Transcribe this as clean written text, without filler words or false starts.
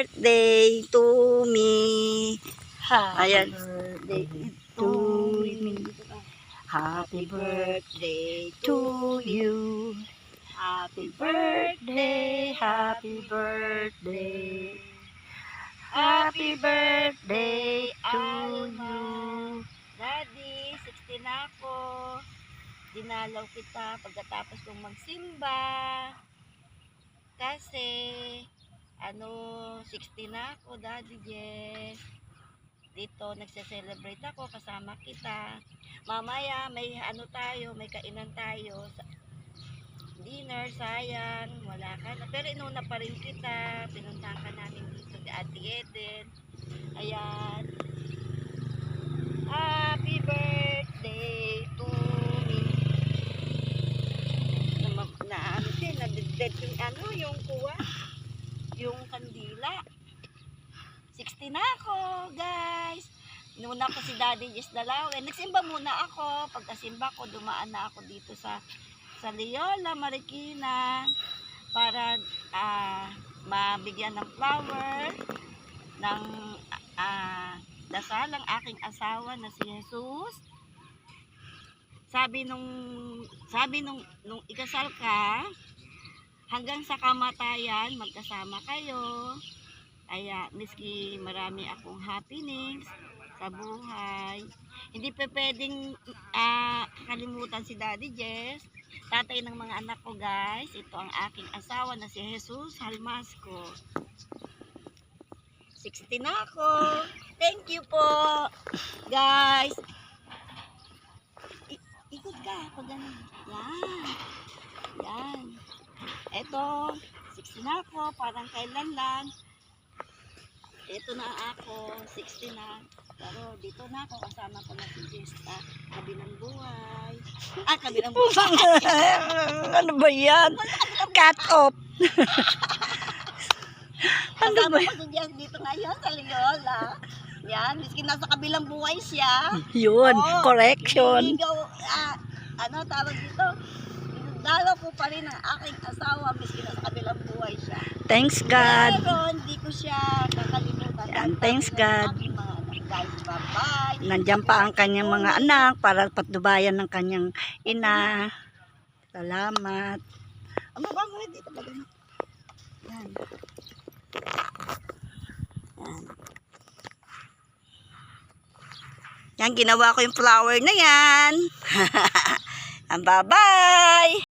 birthday to me. Ayan. Birthday To me. Happy birthday To you. Happy birthday, happy birthday. Happy birthday to Alma. you. Daddy, 60 na ako. Dinalaw kita pagkatapos kong magsimba. Kasi, 60 na ako, Daddy Jess. Dito, nagse-celebrate ako, kasama kita. Mamaya, may may kainan tayo. Dinner, sayang, wala ka na. Pero inuna pa rin kita. Pinuntahan ka namin dito ni Ate Eden. Ayan. Happy birthday to me. Nadided yung kuwa. Yung kandila. 60 na ako, guys. Inuna ko si Daddy Jess Dalawin. Nagsimba muna ako. Pagkasimba ko, dumaan na ako dito sa Leola, Marikina para mabigyan ng flower ng dasal ang aking asawa na si Jesus. Sabi nung ikasal ka, hanggang sa kamatayan magkasama kayo. Kaya miski marami akong happiness sa buhay, hindi pa pwedeng kalimutan si Daddy Jess, tatay ng mga anak ko, guys. Ito ang aking asawa na si Jesus Halmasco. 60 na ako. Thank you po, guys. Ikot ka pag ganun. Yan. Ito, 60 na ako, parang kailan lang. Ito na ako, 60 na. Pero dito na ako, kasama ko na si Jesta. Kabilang buhay. Kabilang buhay. Ano ba yan? Cut off. Kasama ko si Jesta dito ngayon sa Leola. Yan, miskin nasa kabilang buhay siya. Yun, correction. Tawag dito? Dalaw ko pa rin ang aking asawa, miskin nasa kabilang buhay siya. Thanks God. Pero hindi ko siya kakalimutan. Yan, thanks God. Guys, bye-bye. Nandiyan pa ang kanyang mga anak para patnubayan ng kanyang ina. Salamat. Ang mabango rin dito ba ganun? Yan. Yan, ginawa ko yung flower na yan. Bye-bye.